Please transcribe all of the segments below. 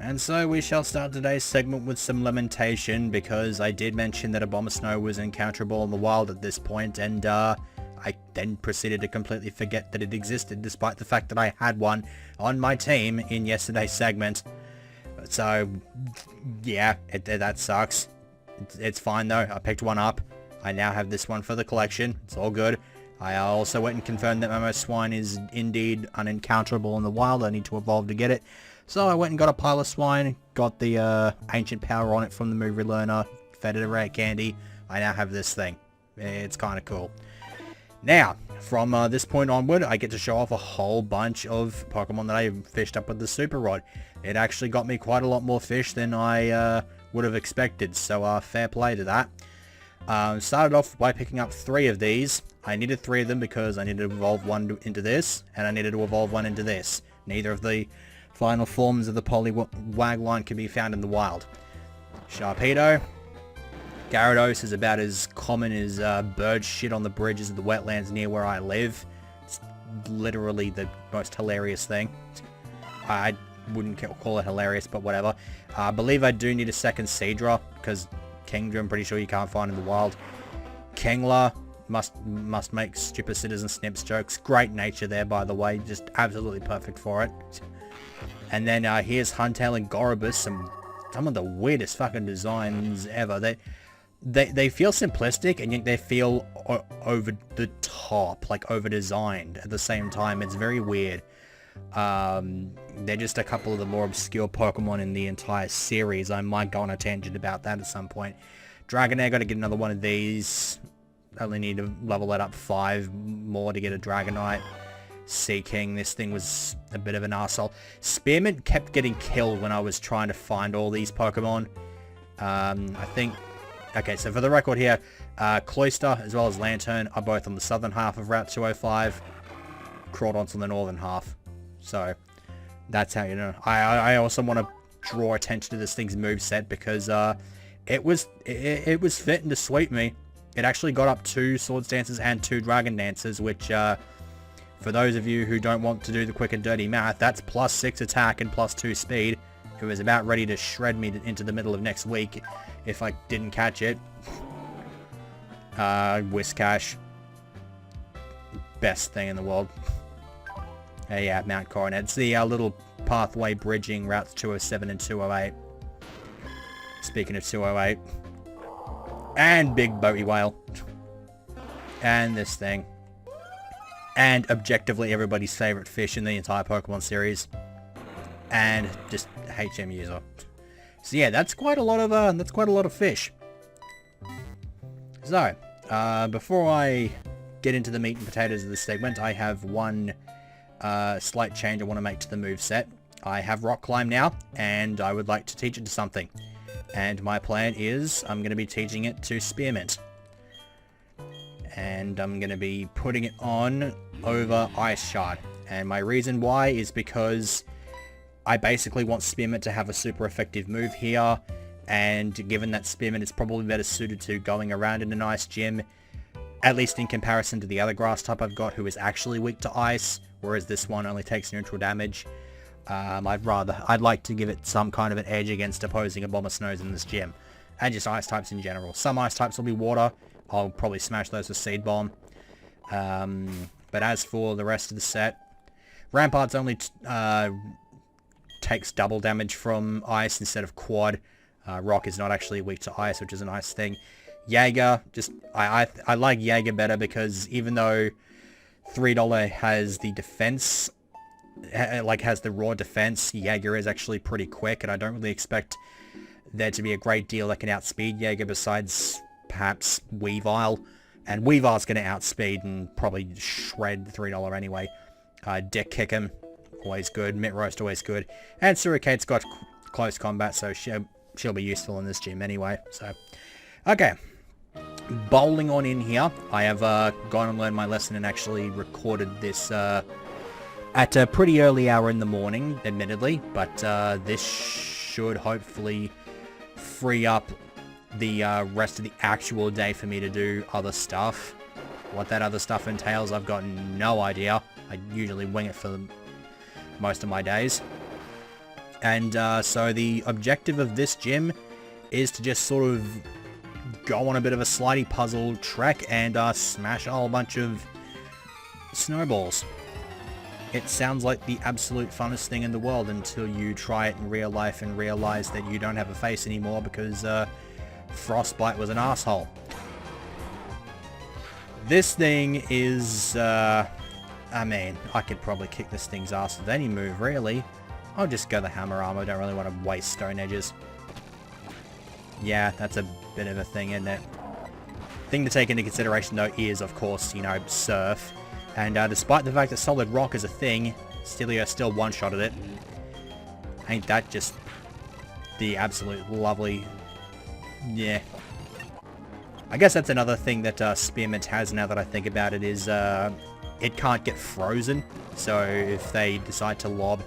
And so we shall start today's segment with some lamentation, because I did mention that a bomb of snow was encounterable in the wild at this point, and I then proceeded to completely forget that it existed, despite the fact that I had one on my team in yesterday's segment. So, yeah, that sucks. It's fine though, I picked one up. I now have this one for the collection, it's all good. I also went and confirmed that Momo Swine is indeed unencounterable in the wild. I need to evolve to get it. So I went and got a pile of swine, got the ancient power on it from the movie Learner, fed it a rare candy. I now have this thing. It's kind of cool. Now, from this point onward, I get to show off a whole bunch of Pokemon that I fished up with the Super Rod. It actually got me quite a lot more fish than I would have expected, so fair play to that. Started off by picking up 3 of these. I needed 3 of them because I needed to evolve one into this, and I needed to evolve one into this. Neither of the final forms of the Poliwag line can be found in the wild. Sharpedo. Gyarados is about as common as bird shit on the bridges of the wetlands near where I live. It's literally the most hilarious thing. I wouldn't call it hilarious, but whatever. I believe I do need a second Seadra, because Kingdra I'm pretty sure you can't find in the wild. Kingler must make stupid Citizen Snips jokes. Great nature there, by the way. Just absolutely perfect for it. And then here's Huntail and Gorobus. Some of the weirdest fucking designs ever. They feel simplistic, and yet they feel over the top, like over designed at the same time. It's very weird. They're just a couple of the more obscure Pokemon in the entire series. I might go on a tangent about that at some point. Dragonair, got to get another one of these. Only need to level that up 5 more to get a Dragonite. Seaking, this thing was a bit of an arsehole. Spearmint kept getting killed when I was trying to find all these Pokemon. I think... Okay, so for the record here, Cloyster as well as Lantern are both on the southern half of Route 205. Crawdon's on the northern half. So, that's how you know. I also want to draw attention to this thing's moveset, because it was fitting to sweep me. It actually got up 2 Swords Dances and 2 Dragon Dances, which, for those of you who don't want to do the quick and dirty math, that's +6 attack and +2 speed. It was about ready to shred me into the middle of next week if I didn't catch it. Whiscash. Best thing in the world. Yeah, Mount Coronet. It's the little pathway bridging routes 207 and 208. Speaking of 208. And Big Boaty Whale. And this thing. And objectively everybody's favorite fish in the entire Pokemon series. And just HM user. So yeah, that's quite a lot of fish. So, before I get into the meat and potatoes of this segment, I have one slight change I want to make to the moveset. I have Rock Climb now, and I would like to teach it to something. And my plan is, I'm going to be teaching it to Spearmint. And I'm going to be putting it on over Ice Shard. And my reason why is because I basically want Spearmint to have a super effective move here. And given that Spearmint is probably better suited to going around in an ice gym, at least in comparison to the other grass type I've got, who is actually weak to ice, whereas this one only takes neutral damage. I'd like to give it some kind of an edge against opposing a Bomb of Snows in this gym. And just ice types in general. Some ice types will be water. I'll probably smash those with Seed Bomb. But as for the rest of the set, Ramparts only takes double damage from ice instead of quad. Rock is not actually weak to ice, which is a nice thing. Jaeger, I like Jaeger better because even though $3 has the defense, has the raw defense, Jaeger is actually pretty quick, and I don't really expect there to be a great deal that can outspeed Jaeger besides perhaps Weavile. And Weavile's going to outspeed and probably shred $3 anyway. Deck Kick him, always good. Mitt Roast, always good. And Suricate's got close combat, so she'll be useful in this gym anyway. So, okay. Bowling on in here. I have gone and learned my lesson and actually recorded this at a pretty early hour in the morning, admittedly. But this should hopefully free up the rest of the actual day for me to do other stuff. What that other stuff entails, I've got no idea. I usually wing it for most of my days. And so the objective of this gym is to just sort of go on a bit of a slidey puzzle trek and smash a whole bunch of snowballs. It sounds like the absolute funnest thing in the world until you try it in real life and realize that you don't have a face anymore because Frostbite was an asshole. This thing is, I mean, I could probably kick this thing's ass with any move, really. I'll just go the hammer arm. I don't really want to waste stone edges. Yeah, that's a bit of a thing, isn't it? Thing to take into consideration, though, is, of course, you know, surf. And despite the fact that solid rock is a thing, Stelio still one-shotted it. Ain't that just the absolute lovely... Yeah. I guess that's another thing that Spearmint has, now that I think about it, is it can't get frozen. So if they decide to lob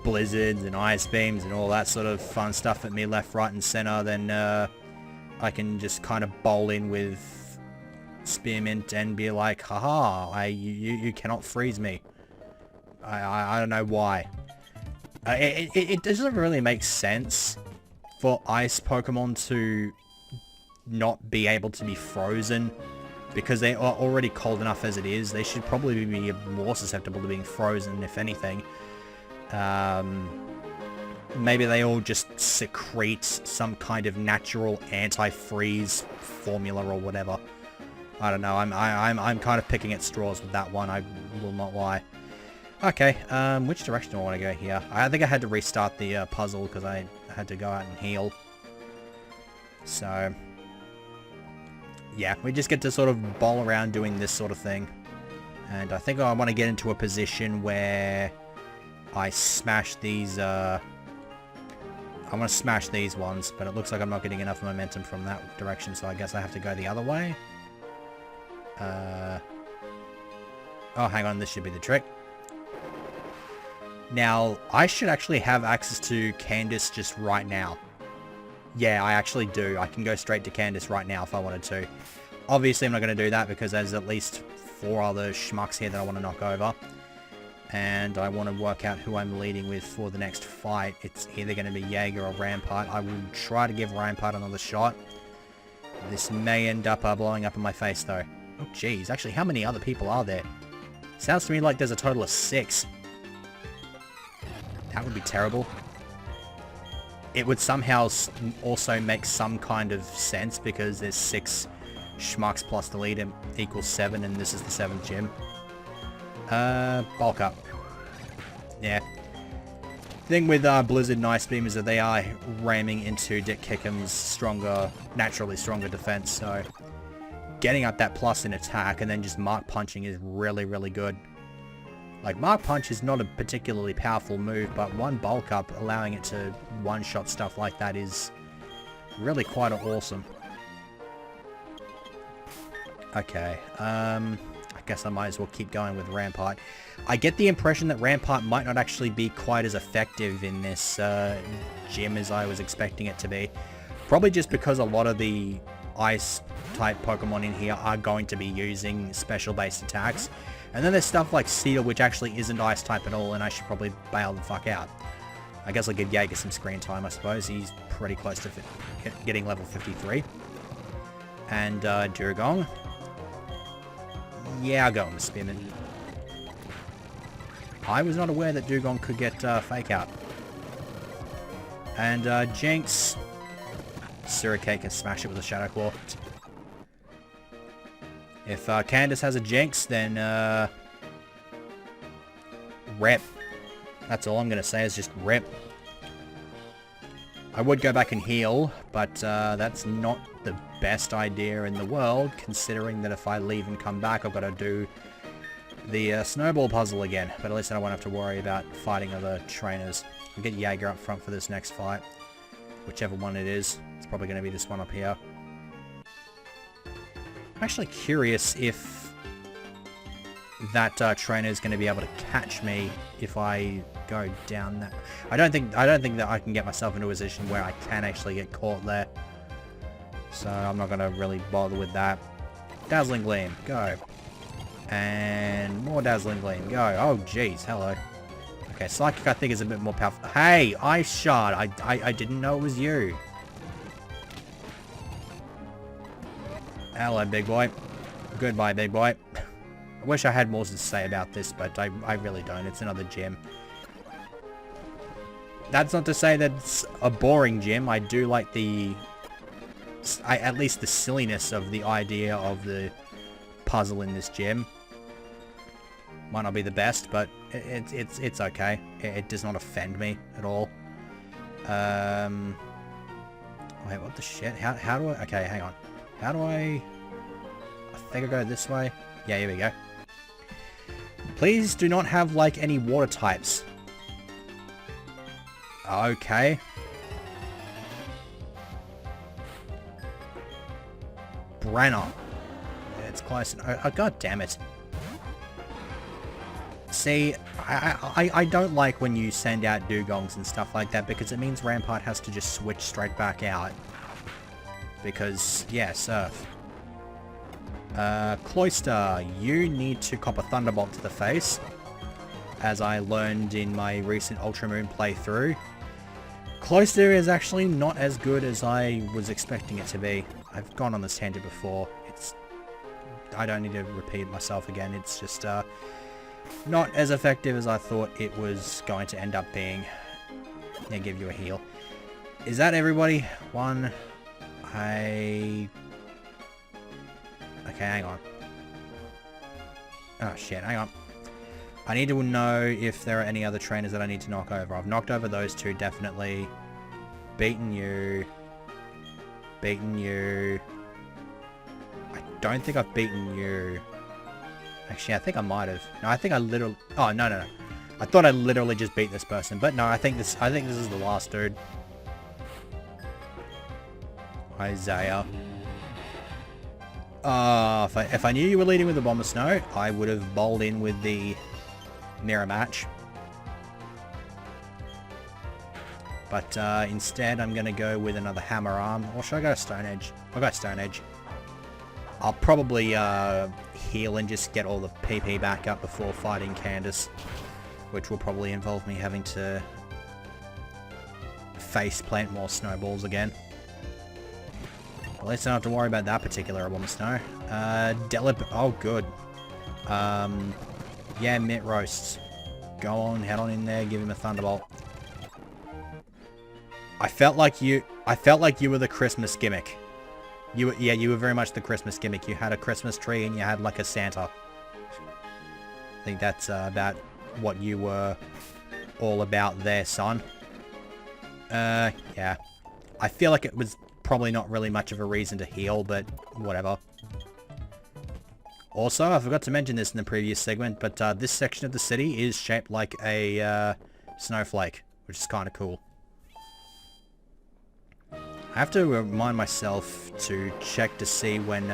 blizzards and ice beams and all that sort of fun stuff at me left, right, and center, then I can just kind of bowl in with Spearmint and be like, haha, you cannot freeze me. I don't know why. It doesn't really make sense for ice Pokemon to not be able to be frozen, because they are already cold enough as it is. They should probably be more susceptible to being frozen, if anything. Maybe they all just secrete some kind of natural anti-freeze formula or whatever. I don't know. I'm kind of picking at straws with that one. I will not lie. Okay. Which direction do I want to go here? I think I had to restart the puzzle because I had to go out and heal. So yeah, we just get to sort of bowl around doing this sort of thing. And I think I want to get into a position where I smash these. I want to smash these ones, but it looks like I'm not getting enough momentum from that direction, so I guess I have to go the other way. Oh, hang on, this should be the trick. Now, I should actually have access to Candice just right now. Yeah, I actually do. I can go straight to Candice right now if I wanted to. Obviously, I'm not going to do that because there's at least 4 other schmucks here that I want to knock over. And I want to work out who I'm leading with for the next fight. It's either going to be Jaeger or Rampart. I will try to give Rampart another shot. This may end up blowing up in my face, though. Oh, jeez. Actually, how many other people are there? Sounds to me like there's a total of 6. That would be terrible. It would somehow also make some kind of sense because there's 6 schmucks plus the leader equals 7, and this is the 7th gym. Bulk up. Yeah. Thing with Blizzard and Ice Beam is that they are ramming into Dick Kickham's stronger, naturally stronger defense, so getting up that plus in attack and then just Mark Punching is really, really good. Like, Mark Punch is not a particularly powerful move, but one bulk up, allowing it to one-shot stuff like that is really quite awesome. Okay, I guess I might as well keep going with Rampart. I get the impression that Rampart might not actually be quite as effective in this gym as I was expecting it to be. Probably just because a lot of the ice-type Pokemon in here are going to be using special-based attacks. And then there's stuff like Steel, which actually isn't ice-type at all, and I should probably bail the fuck out. I guess I'll give Jaeger some screen time, I suppose. He's pretty close to getting level 53. And Duragong. Yeah, I'll go with Spearmint. I was not aware that Dugong could get Fake Out. And Jinx. Suricate can smash it with a Shadow Claw. If Candice has a Jinx, then rep. That's all I'm going to say is just rep. I would go back and heal, but that's not the best idea in the world, considering that if I leave and come back, I've got to do the snowball puzzle again. But at least I won't have to worry about fighting other trainers. I'll get Jaeger up front for this next fight. Whichever one it is. It's probably going to be this one up here. I'm actually curious if that trainer is going to be able to catch me if I go down that. I don't think that I can get myself into a position where I can actually get caught there. So I'm not going to really bother with that. Dazzling Gleam, go. And more Dazzling Gleam, go. Oh jeez, hello. Okay, Psychic I think is a bit more powerful. Hey, Ice Shard! I didn't know it was you. Hello, big boy. Goodbye, big boy. I wish I had more to say about this, but I really don't. It's another gym. That's not to say that it's a boring gym. I do like the... at least the silliness of the idea of the puzzle in this gym. Might not be the best, but it's okay. It does not offend me at all. Wait, what the shit? How do I... Okay, hang on. How do I think I go this way. Yeah, here we go. Please do not have, like, any water types. Okay. Brenner. It's close. Oh, god damn it. See, I don't like when you send out dugongs and stuff like that, because it means Rampart has to just switch straight back out. Because, yeah, Surf. Cloister, you need to cop a Thunderbolt to the face. As I learned in my recent Ultramoon playthrough. Cloister is actually not as good as I was expecting it to be. I've gone on this tangent before. I don't need to repeat myself again. It's just, not as effective as I thought it was going to end up being. Yeah, give you a heal. Is that everybody? One. Okay, hang on. Oh shit, hang on. I need to know if there are any other trainers that I need to knock over. I've knocked over those two, definitely. Beaten you. Beaten you. I don't think I've beaten you. Actually, I think I might have. No, I think I literally... Oh, no. I thought I literally just beat this person. But no, I think this is the last dude. Isaiah. If I knew you were leading with the Bomber Snow, I would have bowled in with the mirror match. But instead, I'm going to go with another Hammer Arm. Or should I go Stone Edge? I'll go Stone Edge. I'll probably heal and just get all the PP back up before fighting Candice. Which will probably involve me having to face plant more snowballs again. At least I don't have to worry about that particular Bomber Snow. Delip... Oh, good. Yeah, Mint Roasts. Go on, head on in there, give him a Thunderbolt. I felt like you were the Christmas gimmick. You were very much the Christmas gimmick. You had a Christmas tree and you had like a Santa. I think that's about what you were all about there, son. Yeah. I feel like it was probably not really much of a reason to heal, but whatever. Also, I forgot to mention this in the previous segment, but this section of the city is shaped like a snowflake, which is kind of cool. I have to remind myself to check to see when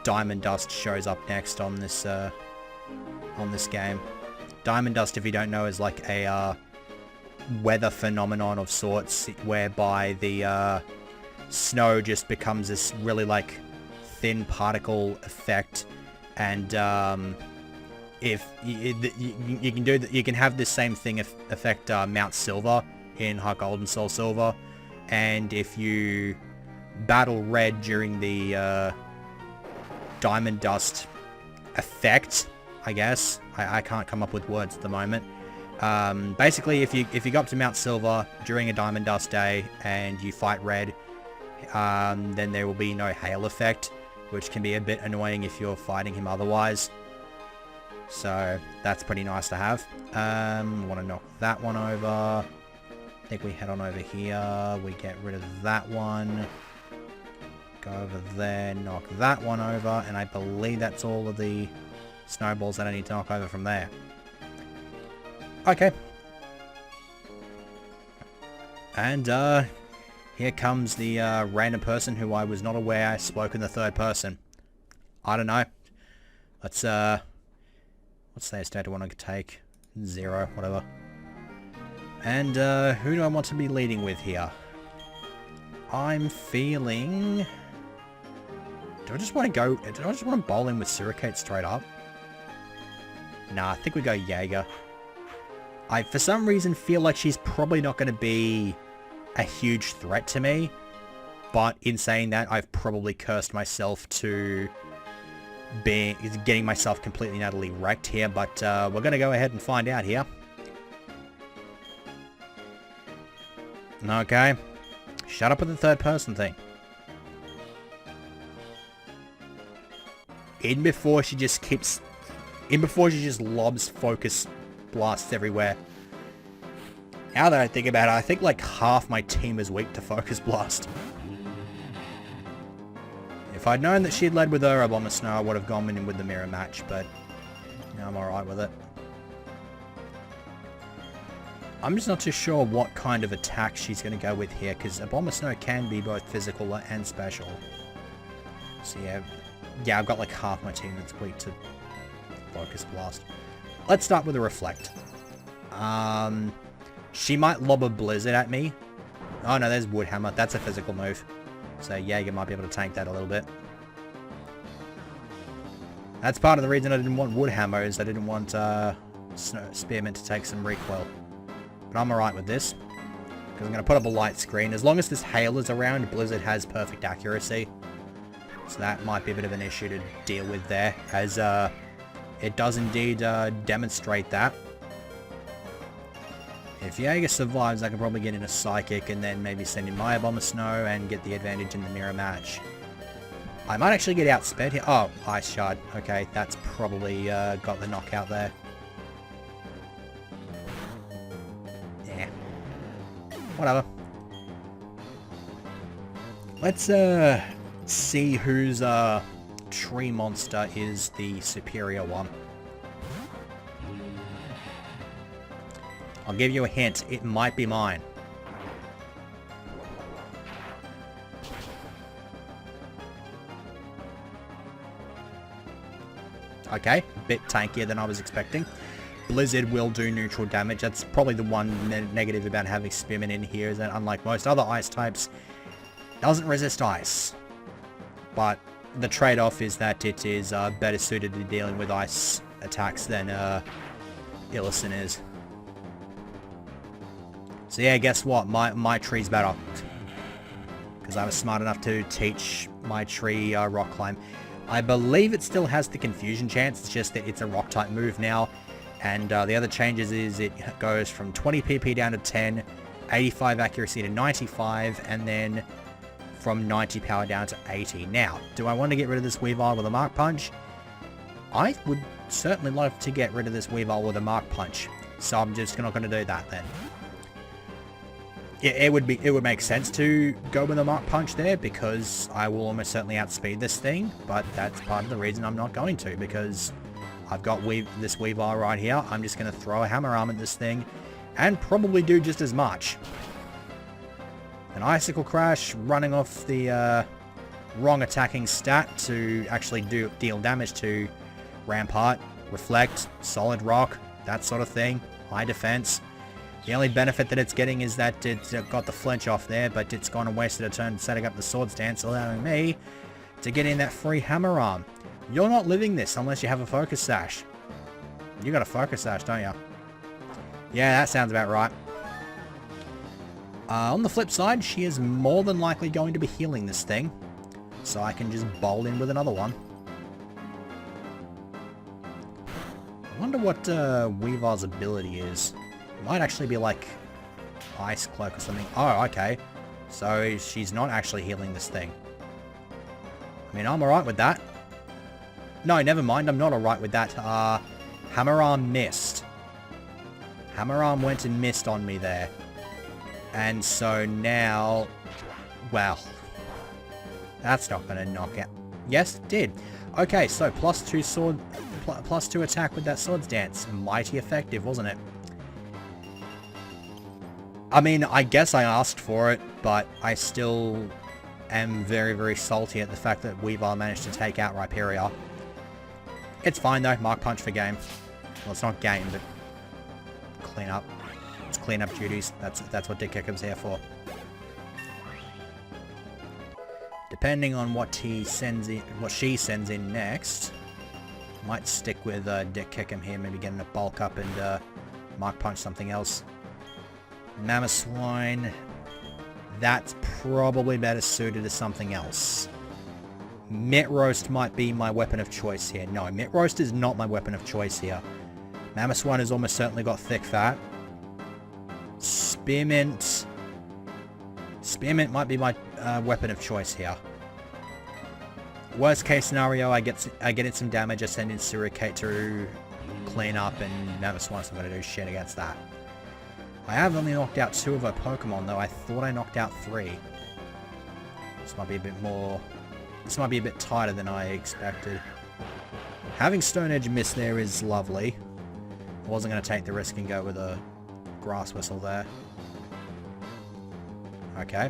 Diamond Dust shows up next on this game. Diamond Dust, if you don't know, is like a weather phenomenon of sorts, whereby the snow just becomes this really like thin particle effect, and if you can do that, you can have this same thing affect Mount Silver in Heart Gold and Soul Silver. And if you battle red during the Diamond Dust effect, I guess. I can't come up with words at the moment. Basically, if you go up to Mount Silver during a Diamond Dust day and you fight red, then there will be no hail effect, which can be a bit annoying if you're fighting him otherwise. So that's pretty nice to have. Want to knock that one over. I think we head on over here, we get rid of that one, go over there, knock that one over, and I believe that's all of the snowballs that I need to knock over from there. Okay. And, here comes the, random person who I was not aware I spoke in the third person. I don't know. Let's, what's the state I want to take? 0, whatever. And, who do I want to be leading with here? I'm feeling... Do I just want to bowl in with Suricate straight up? Nah, I think we go Jaeger. I, for some reason, feel like she's probably not going to be a huge threat to me. But in saying that, I've probably cursed myself to getting myself completely and utterly wrecked here. But we're going to go ahead and find out here. Okay. Shut up with the third person thing. In before she just lobs focus blasts everywhere. Now that I think about it, I think like half my team is weak to focus blast. If I'd known that she'd led with her Bomber Snow, I would have gone in with the mirror match, but now I'm alright with it. I'm just not too sure what kind of attack she's going to go with here, because a Bomber Snow can be both physical and special. So yeah, I've got like half my team that's weak to focus blast. Let's start with a reflect. She might lob a blizzard at me. Oh no, there's Woodhammer. That's a physical move. So yeah, you might be able to tank that a little bit. That's part of the reason I didn't want Woodhammer, is I didn't want Spearman to take some recoil. But I'm alright with this, because I'm going to put up a light screen. As long as this hail is around, Blizzard has perfect accuracy. So that might be a bit of an issue to deal with there, as it does indeed demonstrate that. If Jaeger survives, I can probably get in a Psychic and then maybe send in my Bomber Snow and get the advantage in the mirror match. I might actually get outsped here. Oh, Ice Shard. Okay, that's probably got the knockout there. Yeah. Whatever. Let's see whose tree monster is the superior one. I'll give you a hint. It might be mine. Okay, a bit tankier than I was expecting. Blizzard will do neutral damage. That's probably the one negative about having Spearman in here, is that unlike most other ice types, doesn't resist ice. But the trade-off is that it is better suited to dealing with ice attacks than Illison is. So yeah, guess what? My tree's better. Because I was smart enough to teach my tree rock climb. I believe it still has the confusion chance, it's just that it's a rock type move now. And the other changes is it goes from 20 PP down to 10, 85 accuracy to 95, and then from 90 power down to 80. Now, do I want to get rid of this Weavile with a Mark Punch? I would certainly love to get rid of this Weavile with a Mark Punch. So I'm just not going to do that then. It would make sense to go with a Mark Punch there, because I will almost certainly outspeed this thing, but that's part of the reason I'm not going to, because I've got this Weavile right here. I'm just going to throw a Hammer Arm at this thing and probably do just as much. An Icicle Crash running off the wrong attacking stat to actually deal damage to Rampart, Reflect, Solid Rock, that sort of thing, high defense. The only benefit that it's getting is that it's got the flinch off there, but it's gone and wasted a turn setting up the Sword Stance, allowing me to get in that free Hammer Arm. You're not living this unless you have a Focus Sash. You got a Focus Sash, don't you? Yeah, that sounds about right. On the flip side, she is more than likely going to be healing this thing, so I can just bowl in with another one. I wonder what Weavile's ability is. It might actually be like Ice Cloak or something. Oh, okay. So she's not actually healing this thing. I mean, I'm alright with that. No, never mind. I'm not alright with that. Hammer Arm missed. Hammer Arm went and missed on me there. And so now... Well... That's not going to knock out... Yes, it did. Okay, so plus 2 attack with that Sword Stance. Mighty effective, wasn't it? I mean, I guess I asked for it, but I still am very, very salty at the fact that Weavile managed to take out Rhyperior. It's fine though, Mark Punch for game. Well, it's not game, but clean up. It's clean up duties. That's what Dick Kickham's here for. Depending on what she sends in next, might stick with Dick Kickham here, maybe getting a bulk up and Mark Punch something else. Mammoth Swine. That's probably better suited to something else. Mitt Roast might be my weapon of choice here. No, Mitt Roast is not my weapon of choice here. Mammoth Swine has almost certainly got thick fat. Spearmint. Spearmint might be my weapon of choice here. Worst case scenario, I get in some damage, I send in Suricate to clean up, and Mammoth Swine's not going to do shit against that. I have only knocked out 2 of her Pokemon, though. I thought I knocked out 3. This might be a bit more... This might be a bit tighter than I expected. Having Stone Edge miss there is lovely. I wasn't going to take the risk and go with a Grass Whistle there. Okay.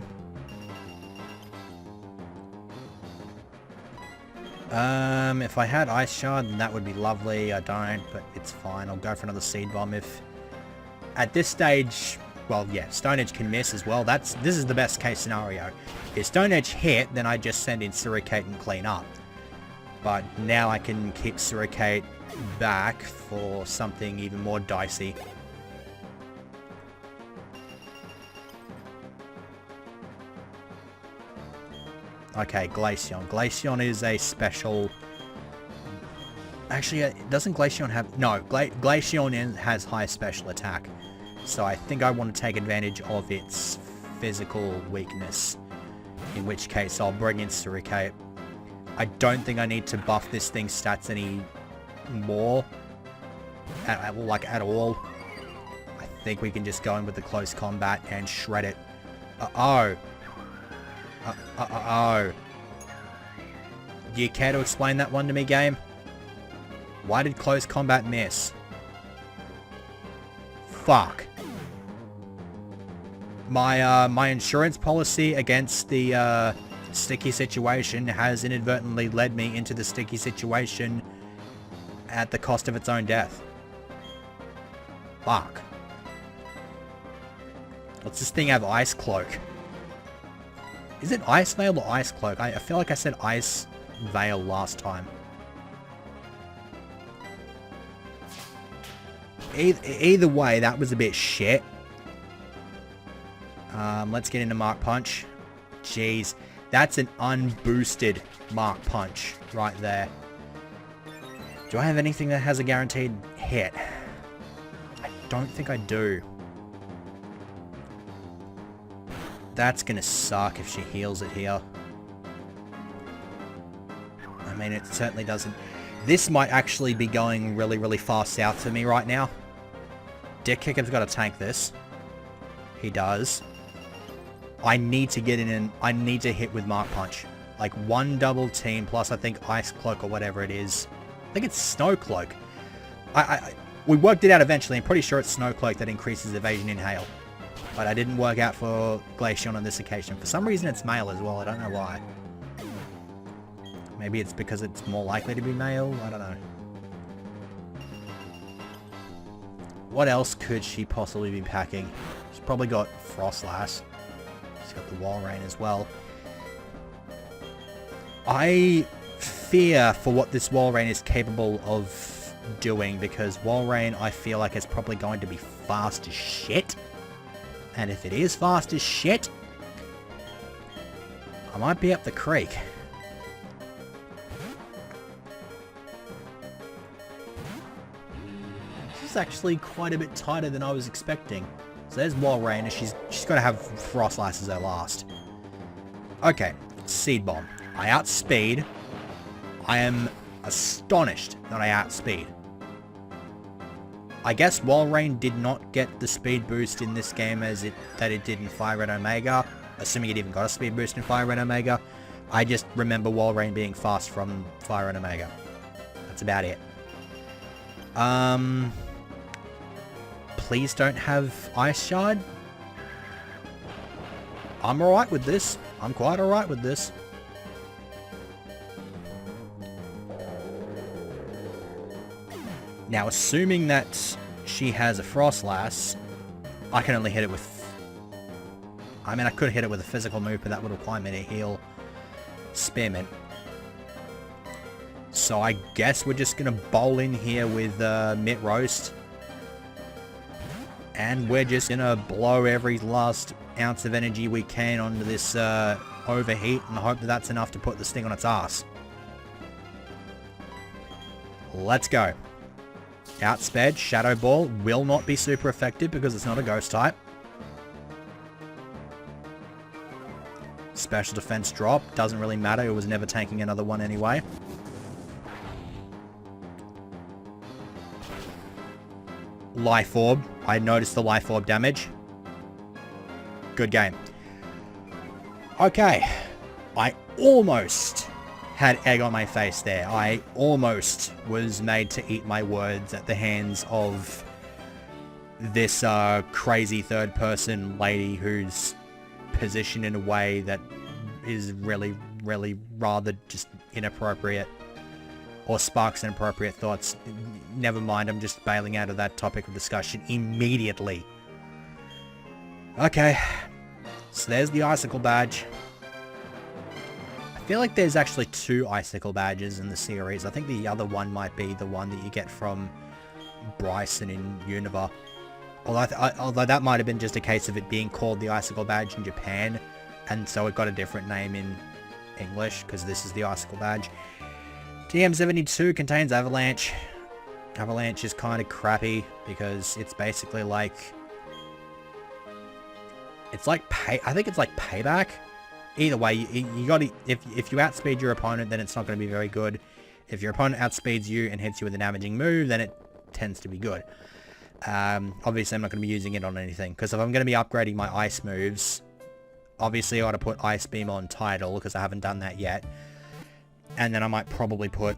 If I had Ice Shard, then that would be lovely. I don't, but it's fine. I'll go for another Seed Bomb if... At this stage... Well, yeah, Stone Edge can miss as well. This is the best case scenario. If Stone Edge hit, then I just send in Suricate and clean up. But now I can keep Suricate back for something even more dicey. Okay, Glaceon. Glaceon is a special... Actually, doesn't Glaceon have... No, Glaceon has high special attack. So I think I want to take advantage of its physical weakness. In which case, I'll bring in Suricate. I don't think I need to buff this thing's stats any more. At all. I think we can just go in with the close combat and shred it. Uh-oh. Uh-oh. Do you care to explain that one to me, game? Why did close combat miss? Fuck. My insurance policy against the sticky situation has inadvertently led me into the sticky situation at the cost of its own death. Fuck. Does this thing have Ice Cloak? Is it Ice Veil or Ice Cloak? I feel like I said Ice Veil last time. Either way, that was a bit shit. Let's get into Mark Punch. Jeez, that's an unboosted Mark Punch right there. Do I have anything that has a guaranteed hit? I don't think I do. That's gonna suck if she heals it here. I mean, it certainly doesn't. This might actually be going really, really far south for me right now. Dick Kicker's got to tank this. He does. I need to get in and I need to hit with Mark Punch. Like one double team plus I think Ice Cloak or whatever it is. I think it's Snow Cloak. We worked it out eventually. I'm pretty sure it's Snow Cloak that increases evasion in hail. But I didn't work out for Glaceon on this occasion. For some reason it's male as well. I don't know why. Maybe it's because it's more likely to be male. I don't know. What else could she possibly be packing? She's probably got Frostlass. She's got the Walrein as well. I fear for what this Walrein is capable of doing, because Walrein I feel like is probably going to be fast as shit. And if it is fast as shit, I might be up the creek. This is actually quite a bit tighter than I was expecting. So there's Walrein, and she's got to have Frostlass as her last. Okay, Seed Bomb. I outspeed. I am astonished that I outspeed. I guess Walrein did not get the speed boost in this game as it did in Fire Red Omega. Assuming it even got a speed boost in Fire Red Omega. I just remember Walrein being fast from Fire Red Omega. That's about it. Please don't have Ice Shard. I'm alright with this. I'm quite alright with this. Now, assuming that she has a Frostlass, I can only hit it with... I mean, I could hit it with a physical move, but that would require me to heal Spearmint. So I guess we're just going to bowl in here with Mitt Roast. And we're just gonna blow every last ounce of energy we can onto this overheat and hope that that's enough to put this thing on its ass. Let's go. Outsped, Shadow Ball will not be super effective because it's not a ghost type. Special defense drop, doesn't really matter, it was never tanking another one anyway. Life Orb, I noticed the Life Orb damage. Good game. Okay, I almost had egg on my face there. I almost was made to eat my words at the hands of this crazy third person lady who's positioned in a way that is really rather just inappropriate or sparks inappropriate thoughts. Never mind, I'm just bailing out of that topic of discussion immediately. Okay, so there's the icicle badge. I feel like there's actually 2 icicle badges in the series. I think the other one might be the one that you get from Bryson in Unova. Although that might have been just a case of it being called the icicle badge in Japan, and so it got a different name in English, because this is the icicle badge. TM72 contains Avalanche. Avalanche is kind of crappy, because it's basically like... It's like I think it's like payback. Either way, you gotta... If you outspeed your opponent, then it's not going to be very good. If your opponent outspeeds you and hits you with a damaging move, then it tends to be good. Obviously I'm not going to be using it on anything, because if I'm going to be upgrading my ice moves, obviously I ought to put Ice Beam on Tidal, because I haven't done that yet. And then I might probably put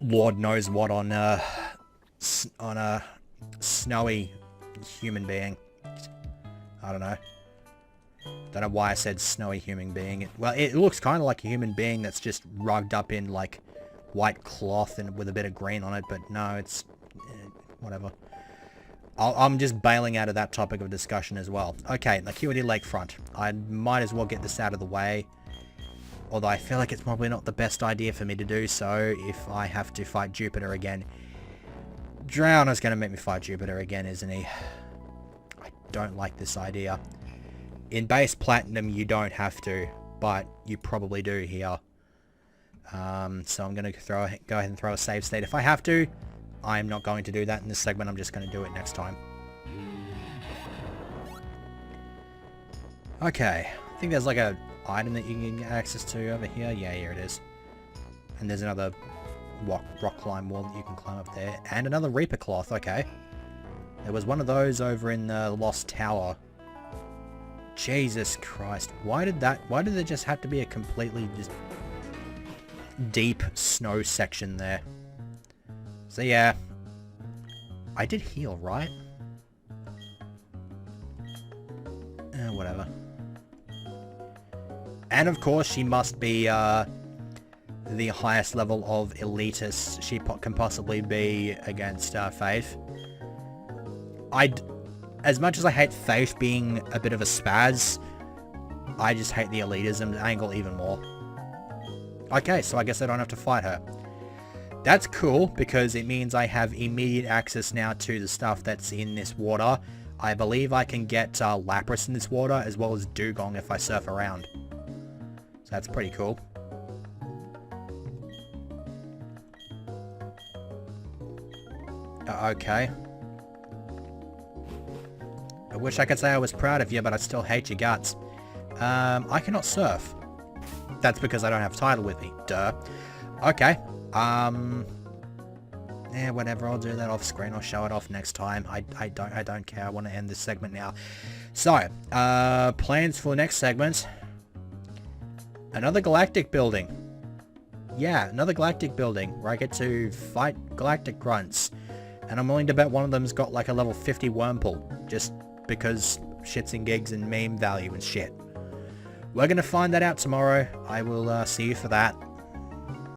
Lord knows what on a snowy human being. I don't know. Don't know why I said snowy human being. Well, it looks kind of like a human being that's just rugged up in like white cloth and with a bit of green on it, but no, it's whatever. I'm just bailing out of that topic of discussion as well. Okay, the Acuity Lakefront. I might as well get this out of the way. Although I feel like it's probably not the best idea for me to do so if I have to fight Jupiter again. Drowner's going to make me fight Jupiter again, isn't he? I don't like this idea. In base Platinum, you don't have to, but you probably do here. So I'm going to go ahead and throw a save state if I have to. I'm not going to do that in this segment. I'm just going to do it next time. Okay. I think there's like a item that you can get access to over here. Yeah, here it is. And there's another rock climb wall that you can climb up there. And another Reaper Cloth. Okay. There was one of those over in the Lost Tower. Jesus Christ. Why did there just have to be a completely just deep snow section there? So yeah, I did heal, right? Whatever. And of course, she must be the highest level of elitist she can possibly be against Faith. As much as I hate Faith being a bit of a spaz, I just hate the elitism angle even more. Okay, so I guess I don't have to fight her. That's cool, because it means I have immediate access now to the stuff that's in this water. I believe I can get Lapras in this water, as well as Dugong if I surf around. So that's pretty cool. Okay. I wish I could say I was proud of you, but I still hate your guts. I cannot surf. That's because I don't have Tidal with me. Duh. Okay. Yeah, whatever. I'll do that off screen. I'll show it off next time. I don't care. I want to end this segment now. So, plans for next segment. Another galactic building. Yeah, another galactic building where I get to fight galactic grunts. And I'm willing to bet one of them's got like a level 50 Wurmple. Just because shits and gigs and meme value and shit. We're going to find that out tomorrow. I will see you for that.